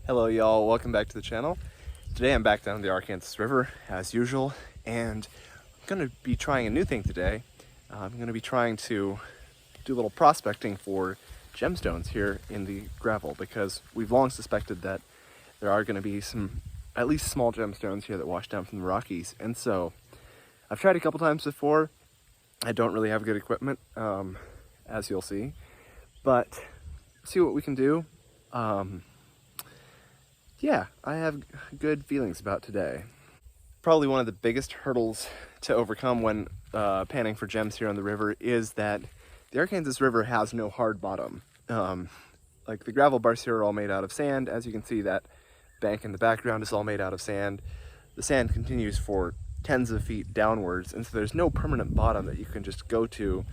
Hello y'all, welcome back to the channel. Today I'm back down the Arkansas River as usual, and I'm going to be trying a new thing today. I'm going to be trying to do a little prospecting for gemstones here in the gravel, because we've long suspected that there are going to be some at least small gemstones here that wash down from the Rockies. And so I've tried a couple times before. I don't really have good equipment, as you'll see, but see what we can do. Yeah, I have good feelings about today. Probably one of the biggest hurdles to overcome when panning for gems here on the river is that the Arkansas River has no hard bottom. Like the gravel bars here are all made out of sand. As you can see, that bank in the background is all made out of sand. The sand continues for tens of feet downwards, and so there's no permanent bottom that you can just go to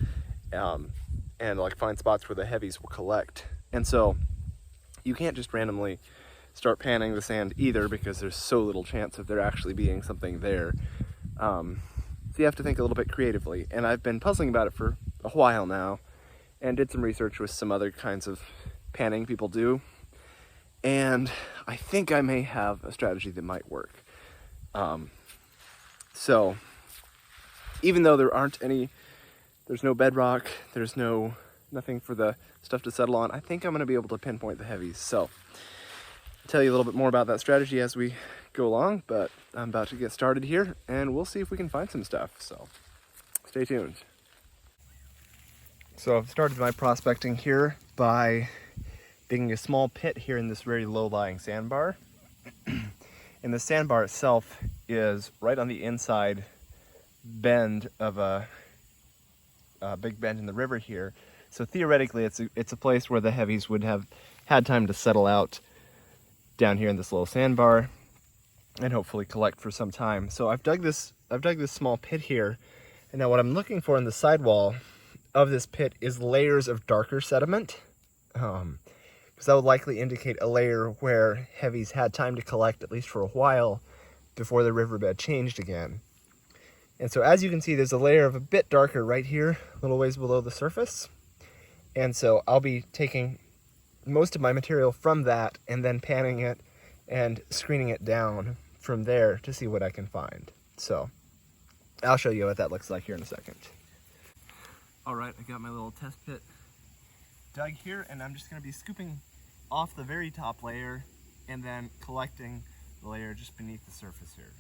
and like find spots where the heavies will collect. And so you can't just randomly start panning the sand either, because there's so little chance of there actually being something there. So you have to think a little bit creatively, and I've been puzzling about it for a while now and did some research with some other kinds of panning people do, and I think I may have a strategy that might work. So even though there's no bedrock, there's nothing for the stuff to settle on, I think I'm going to be able to pinpoint the heavies. So I'll tell you a little bit more about that strategy as we go along, but I'm about to get started here and we'll see if we can find some stuff. So stay tuned. So I've started my prospecting here by digging a small pit here in this very low-lying sandbar. And the sandbar itself is right on the inside bend of a big bend in the river here. So theoretically, it's a place where the heavies would have had time to settle out down here in this little sandbar and hopefully collect for some time. So I've dug this small pit here, and now what I'm looking for in the sidewall of this pit is layers of darker sediment, because that would likely indicate a layer where heavies had time to collect, at least for a while, before the riverbed changed again. And so as you can see, there's a layer of a bit darker right here, a little ways below the surface. And so I'll be taking most of my material from that and then panning it and screening it down from there to see what I can find. So I'll show you what that looks like here in a second. All right, I got my little test pit dug here, and I'm just going to be scooping off the very top layer and then collecting the layer just beneath the surface here.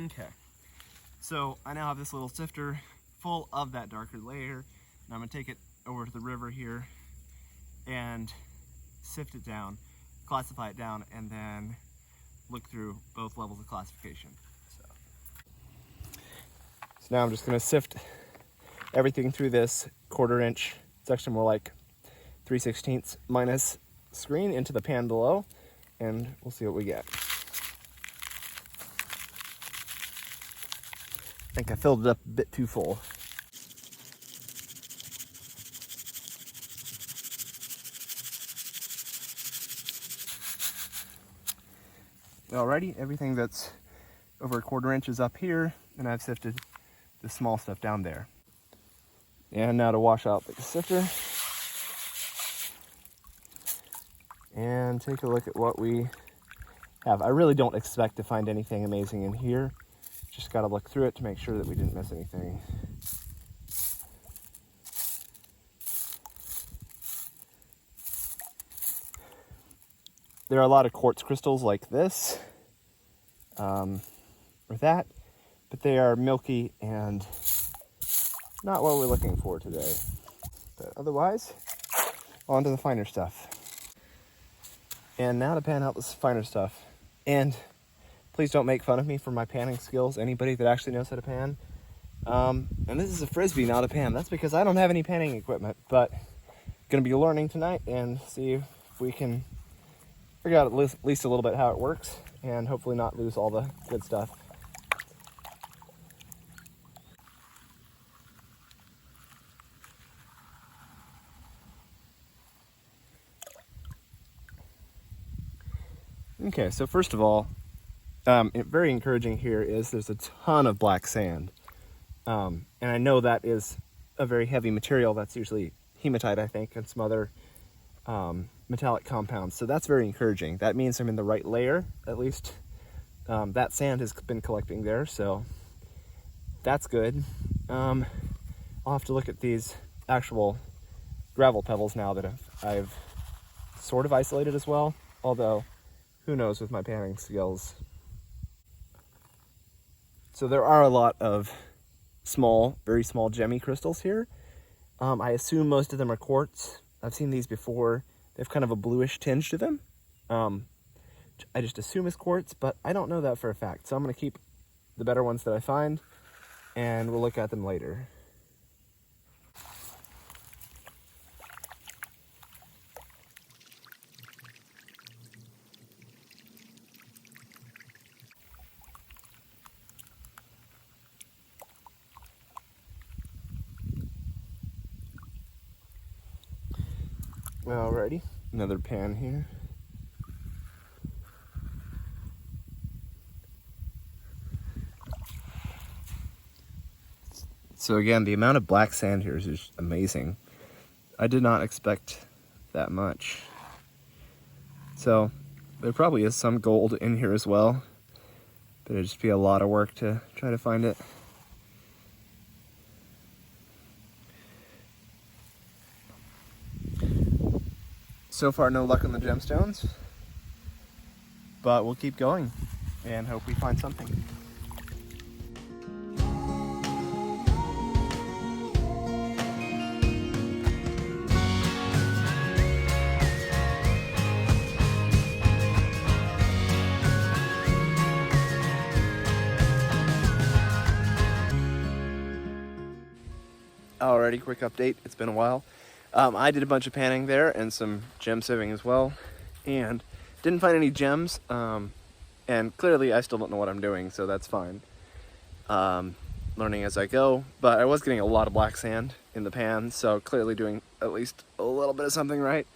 Okay, so I now have this little sifter full of that darker layer, and I'm going to take it over to the river here and sift it down, classify it down, and then look through both levels of classification. So now I'm just going to sift everything through this 1/4 inch, it's actually more like 3/16 minus screen, into the pan below, and we'll see what we get. I think I filled it up a bit too full. Alrighty, everything that's over 1/4 inch is up here, and I've sifted the small stuff down there. And now to wash out the sifter and take a look at what we have. I really don't expect to find anything amazing in here. Just got to look through it to make sure that we didn't miss anything. There are a lot of quartz crystals like this, or that, but they are milky and not what we're looking for today. But otherwise, on to the finer stuff. And now to pan out this finer stuff. And please don't make fun of me for my panning skills, anybody that actually knows how to pan. And this is a Frisbee, not a pan. That's because I don't have any panning equipment, but gonna be learning tonight and see if we can figure out at least a little bit how it works, and hopefully not lose all the good stuff. Okay, so first of all, very encouraging here is there's a ton of black sand. And I know that is a very heavy material. That's usually hematite, I think, and some other metallic compounds. So that's very encouraging. That means I'm in the right layer, at least. That sand has been collecting there, so that's good. I'll have to look at these actual gravel pebbles now that I've sort of isolated as well, although who knows with my panning skills. So there are a lot of small, very small gemmy crystals here. I assume most of them are quartz. I've seen these before. They have kind of a bluish tinge to them. I just assume it's quartz, but I don't know that for a fact. So I'm going to keep the better ones that I find, and we'll look at them later. Alrighty, another pan here. So again, the amount of black sand here is just amazing. I did not expect that much. So there probably is some gold in here as well, but it'd just be a lot of work to try to find it. So far, no luck on the gemstones, but we'll keep going and hope we find something. Alrighty, quick update. It's been a while. I did a bunch of panning there and some gem sieving as well, and didn't find any gems. And clearly I still don't know what I'm doing, so that's fine. Learning as I go, but I was getting a lot of black sand in the pan, so clearly doing at least a little bit of something right.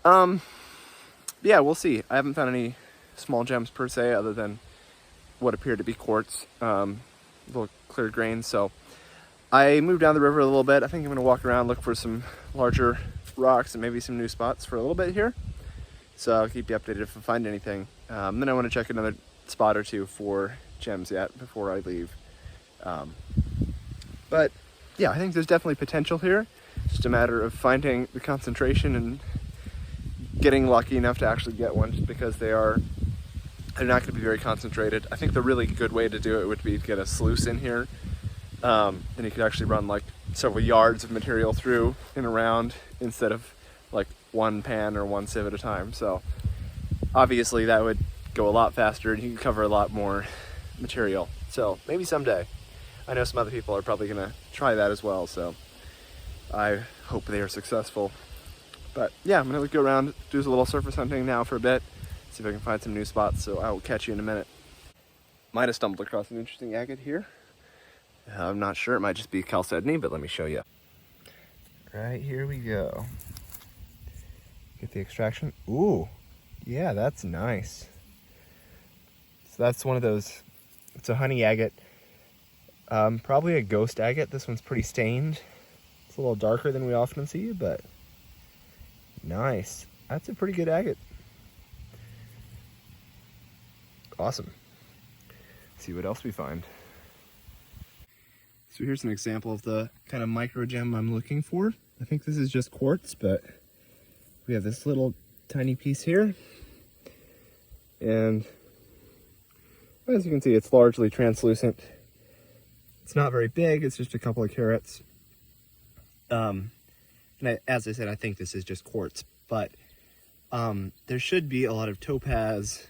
Yeah, we'll see. I haven't found any small gems per se, other than what appeared to be quartz, little clear grains. So I moved down the river a little bit. I think I'm gonna walk around, look for some larger rocks and maybe some new spots for a little bit here. So I'll keep you updated if I find anything. Then I want to check another spot or two for gems yet before I leave. But yeah, I think there's definitely potential here. It's just a matter of finding the concentration and getting lucky enough to actually get one, just because they're not going to be very concentrated. I think the really good way to do it would be to get a sluice in here. Then you could actually run like several yards of material through and around instead of like one pan or one sieve at a time. So obviously that would go a lot faster and you could cover a lot more material. So maybe someday. I know some other people are probably gonna try that as well, so I hope they are successful. But yeah, I'm gonna go around, do a little surface hunting now for a bit, see if I can find some new spots, so I will catch you in a minute. Might have stumbled across an interesting agate here. I'm not sure, it might just be chalcedony, but let me show you. Right, here we go. Get the extraction. Ooh, yeah, that's nice. So that's one of those, it's a honey agate. Probably a ghost agate. This one's pretty stained. It's a little darker than we often see, but nice. That's a pretty good agate. Awesome. Let's see what else we find. So here's an example of the kind of micro gem I'm looking for. I think this is just quartz, but we have this little tiny piece here. And as you can see, it's largely translucent. It's not very big, it's just a couple of carats. And as I said, I think this is just quartz, but there should be a lot of topaz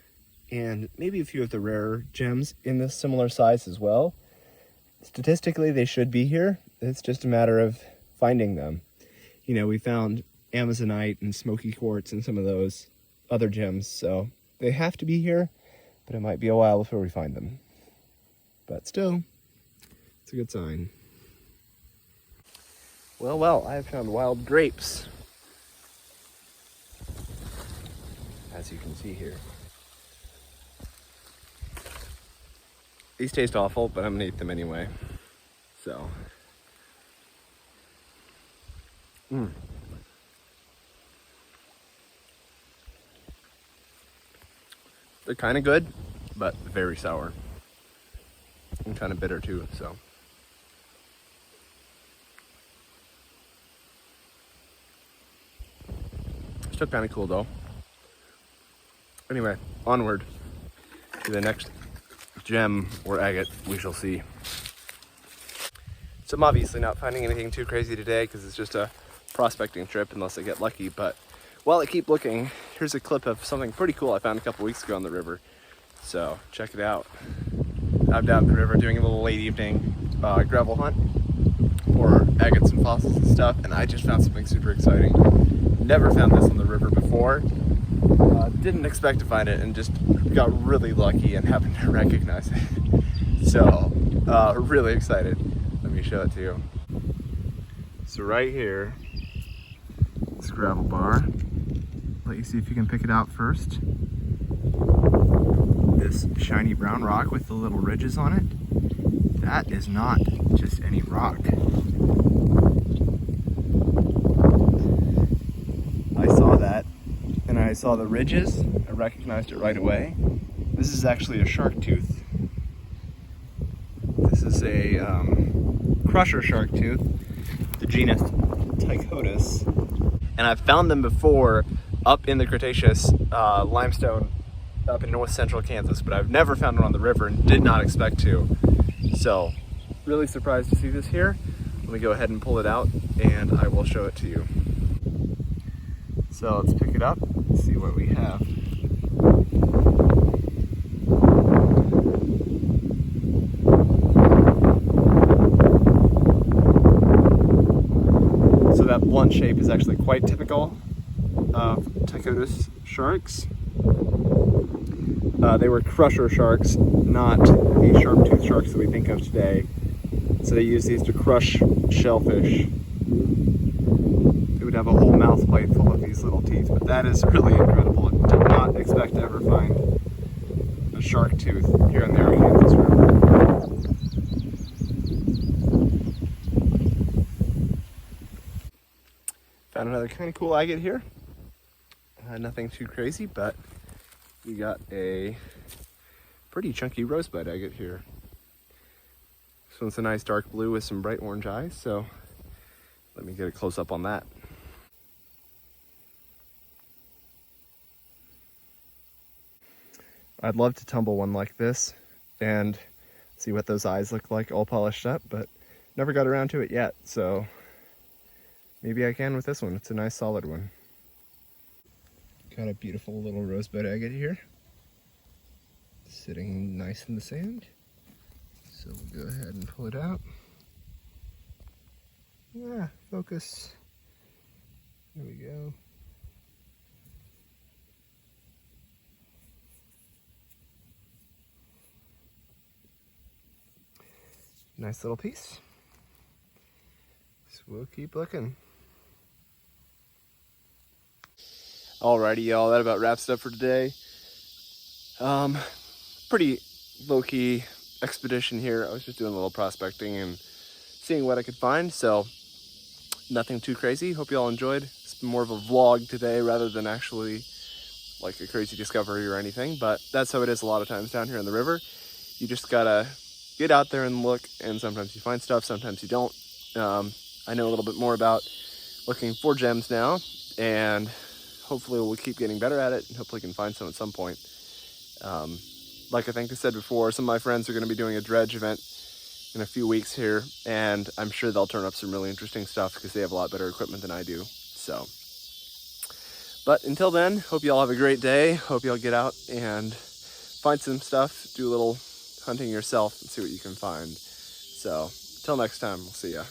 and maybe a few of the rarer gems in this similar size as well. Statistically, they should be here. It's just a matter of finding them. You know, we found amazonite and smoky quartz and some of those other gems, so they have to be here, but it might be a while before we find them. But still, it's a good sign. Well, I have found wild grapes, as you can see here. These taste awful, but I'm gonna eat them anyway. So. They're kind of good, but very sour. And kind of bitter too, so. Still kind of cool though. Anyway, onward to the next gem or agate we shall see. So I'm obviously not finding anything too crazy today because it's just a prospecting trip unless I get lucky, but while I keep looking, here's a clip of something pretty cool I found a couple weeks ago on the river. So check it out. I'm down the river doing a little late evening gravel hunt for agates and fossils and stuff, and I just found something super exciting. Never found this on the river before. Didn't expect to find it and just got really lucky and happened to recognize it. So really excited. Let me show it to you. So right here, this gravel bar. Let you see if you can pick it out first. This shiny brown rock with the little ridges on it. That is not just any rock. I saw that and I saw the ridges. I recognized it right away. This is actually a shark tooth. This is a crusher shark tooth, the genus Tychotus. And I've found them before up in the Cretaceous limestone up in north central Kansas, but I've never found one on the river and did not expect to. So, really surprised to see this here. Let me go ahead and pull it out and I will show it to you. So let's pick it up and see what we have. So that blunt shape is actually quite typical of Tychotus sharks. They were crusher sharks, not the sharp-toothed sharks that we think of today. So they use these to crush shellfish. They would have a whole mouth plate full of these little teeth, but that is really incredible. I did not expect to ever find a shark tooth here in the Kansas River. Found another kind of cool agate here. Nothing too crazy, but we got a pretty chunky rosebud agate here. This one's a nice dark blue with some bright orange eyes, so let me get a close up on that. I'd love to tumble one like this and see what those eyes look like all polished up, but never got around to it yet, so maybe I can with this one. It's a nice solid one. Got a beautiful little rosebud agate here, sitting nice in the sand. So we'll go ahead and pull it out. Yeah, focus. There we go. Nice little piece. So we'll keep looking. Alrighty, y'all, that about wraps it up for today. Pretty low-key expedition here. I was just doing a little prospecting and seeing what I could find, so nothing too crazy. Hope you all enjoyed. It's been more of a vlog today rather than actually like a crazy discovery or anything, but that's how it is a lot of times down here in the river. You just gotta get out there and look, and sometimes you find stuff, sometimes you don't. I know a little bit more about looking for gems now, and hopefully we'll keep getting better at it and hopefully can find some at some point. Like I think I said before, some of my friends are going to be doing a dredge event in a few weeks here, and I'm sure they'll turn up some really interesting stuff because they have a lot better equipment than I do. So, but until then, hope you all have a great day. Hope you all get out and find some stuff, do a little hunting yourself and see what you can find. So, till next time, we'll see ya.